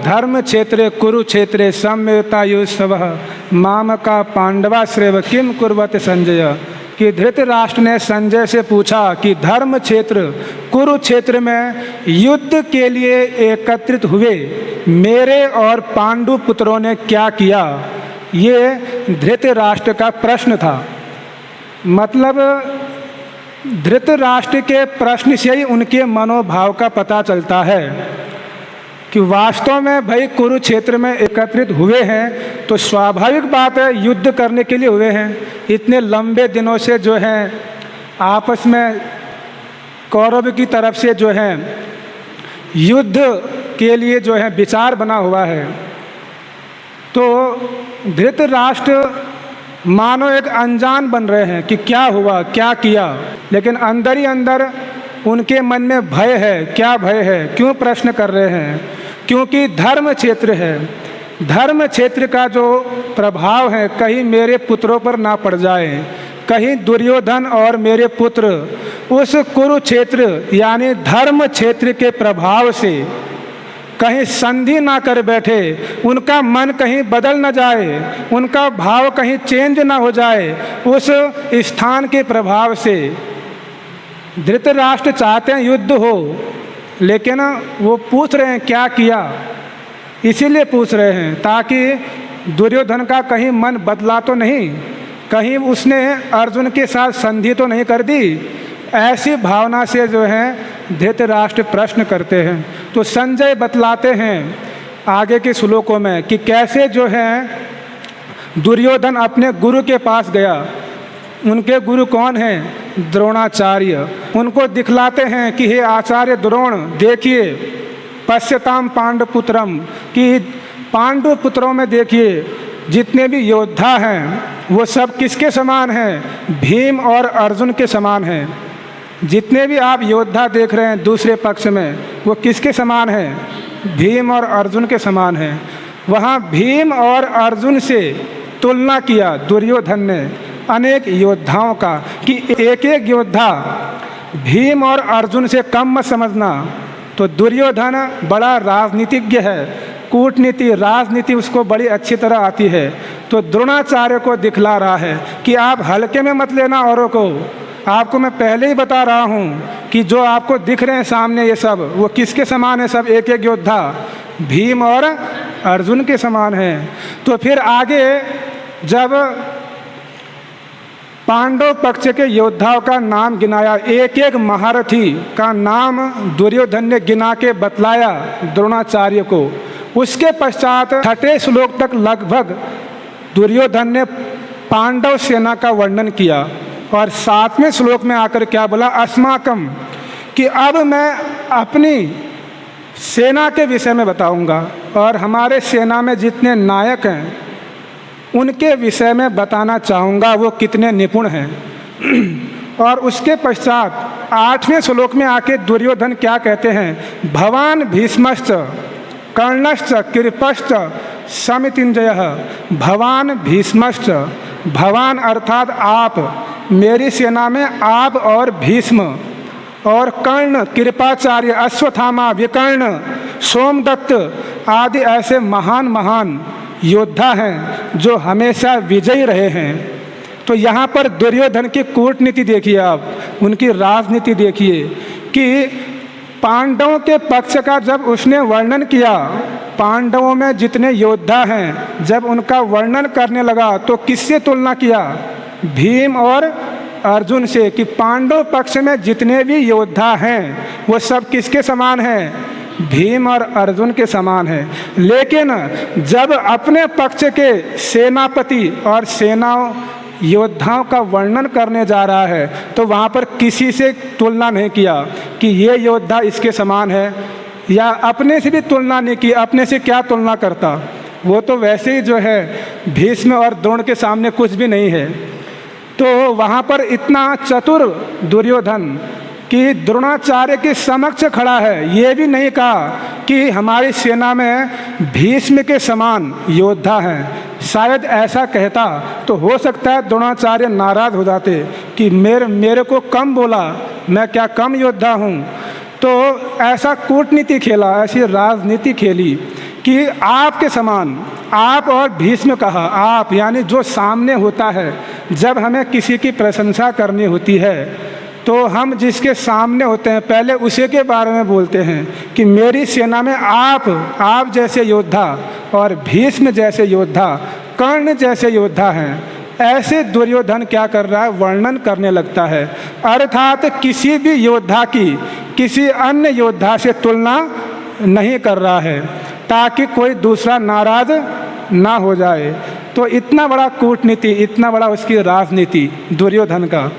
धर्म क्षेत्रे कुरुक्षेत्रे सम्यतायुस्तवः मामका पांडवाश्रेव किम कुर्वत संजय। कि धृतराष्ट्र ने संजय से पूछा कि धर्म क्षेत्र कुरुक्षेत्र में युद्ध के लिए एकत्रित हुए मेरे और पांडु पुत्रों ने क्या किया। ये धृतराष्ट्र का प्रश्न था। मतलब धृतराष्ट्र के प्रश्न से ही उनके मनोभाव का पता चलता है कि वास्तव में भाई कुरुक्षेत्र में एकत्रित हुए हैं तो स्वाभाविक बात है युद्ध करने के लिए हुए हैं। इतने लंबे दिनों से जो है आपस में कौरव की तरफ से जो है युद्ध के लिए जो है विचार बना हुआ है। तो धृतराष्ट्र मानो एक अनजान बन रहे हैं कि क्या हुआ क्या किया, लेकिन अंदर ही अंदर उनके मन में भय है। क्या भय है, क्यों प्रश्न कर रहे हैं? क्योंकि धर्म क्षेत्र है। धर्म क्षेत्र का जो प्रभाव है कहीं मेरे पुत्रों पर ना पड़ जाए, कहीं दुर्योधन और मेरे पुत्र उस कुरुक्षेत्र यानी धर्म क्षेत्र के प्रभाव से कहीं संधि ना कर बैठे, उनका मन कहीं बदल ना जाए, उनका भाव कहीं चेंज ना हो जाए उस स्थान के प्रभाव से। धृतराष्ट्र चाहते हैं युद्ध हो, लेकिन वो पूछ रहे हैं क्या किया, इसीलिए पूछ रहे हैं ताकि दुर्योधन का कहीं मन बदला तो नहीं, कहीं उसने अर्जुन के साथ संधि तो नहीं कर दी। ऐसी भावना से जो है धृतराष्ट्र प्रश्न करते हैं। तो संजय बतलाते हैं आगे के श्लोकों में कि कैसे जो है दुर्योधन अपने गुरु के पास गया। उनके गुरु कौन हैं? द्रोणाचार्य। उनको दिखलाते हैं कि हे आचार्य द्रोण, देखिए पश्यताम पांडुपुत्रम, कि पांडु पुत्रों में देखिए जितने भी योद्धा हैं वो सब किसके समान हैं? भीम और अर्जुन के समान हैं। जितने भी आप योद्धा देख रहे हैं दूसरे पक्ष में वो किसके समान हैं? भीम और अर्जुन के समान हैं। वहाँ भीम और अर्जुन से तुलना किया दुर्योधन ने अनेक योद्धाओं का कि एक एक योद्धा भीम और अर्जुन से कम मत समझना। तो दुर्योधन बड़ा राजनीतिज्ञ है, कूटनीति राजनीति उसको बड़ी अच्छी तरह आती है। तो द्रोणाचार्य को दिखला रहा है कि आप हल्के में मत लेना औरों को। आपको मैं पहले ही बता रहा हूँ कि जो आपको दिख रहे हैं सामने ये सब वो किसके समान है? सब एक एक योद्धा भीम और अर्जुन के समान हैं। तो फिर आगे जब पांडव पक्ष के योद्धाओं का नाम गिनाया, एक एक महारथी का नाम दुर्योधन ने गिना के बतलाया द्रोणाचार्य को। उसके पश्चात 6ठे श्लोक तक लगभग दुर्योधन ने पांडव सेना का वर्णन किया और 7वें श्लोक में आकर क्या बोला? अस्माकम, कि अब मैं अपनी सेना के विषय में बताऊंगा और हमारे सेना में जितने नायक हैं उनके विषय में बताना चाहूँगा वो कितने निपुण हैं। और उसके पश्चात 8वें श्लोक में आके दुर्योधन क्या कहते हैं? भवान भीष्मश्च कर्णश्च कृपश्च समितिंजयः। भवान भीष्मश्च, भवान अर्थात आप, मेरी सेना में आप और भीष्म और कर्ण, कृपाचार्य, अश्वत्थामा, विकर्ण, सोमदत्त आदि ऐसे महान महान योद्धा हैं जो हमेशा विजयी रहे हैं। तो यहाँ पर दुर्योधन की कूटनीति देखिए आप, उनकी राजनीति देखिए कि पांडवों के पक्ष का जब उसने वर्णन किया, पांडवों में जितने योद्धा हैं जब उनका वर्णन करने लगा तो किससे तुलना किया? भीम और अर्जुन से, कि पांडव पक्ष में जितने भी योद्धा हैं वो सब किसके समान हैं? भीम और अर्जुन के समान है। लेकिन जब अपने पक्ष के सेनापति और सेनाओं योद्धाओं का वर्णन करने जा रहा है तो वहाँ पर किसी से तुलना नहीं किया कि ये योद्धा इसके समान है, या अपने से भी तुलना नहीं की। अपने से क्या तुलना करता? वो तो वैसे ही जो है भीष्म और द्रोण के सामने कुछ भी नहीं है। तो वहाँ पर इतना चतुर दुर्योधन कि द्रोणाचार्य के समक्ष खड़ा है, ये भी नहीं कहा कि हमारी सेना में भीष्म के समान योद्धा हैं। शायद ऐसा कहता तो हो सकता है द्रोणाचार्य नाराज हो जाते कि मेरे को कम बोला, मैं क्या कम योद्धा हूँ। तो ऐसा कूटनीति खेला, ऐसी राजनीति खेली कि आपके समान, आप और भीष्म कहा, आप यानी जो सामने होता है, जब हमें किसी की प्रशंसा करनी होती है तो हम जिसके सामने होते हैं पहले उसी के बारे में बोलते हैं कि मेरी सेना में आप जैसे योद्धा और भीष्म जैसे योद्धा, कर्ण जैसे योद्धा हैं। ऐसे दुर्योधन क्या कर रहा है, वर्णन करने लगता है, अर्थात किसी भी योद्धा की किसी अन्य योद्धा से तुलना नहीं कर रहा है ताकि कोई दूसरा नाराज ना हो जाए। तो इतना बड़ा कूटनीति, इतना बड़ा उसकी राजनीति दुर्योधन का।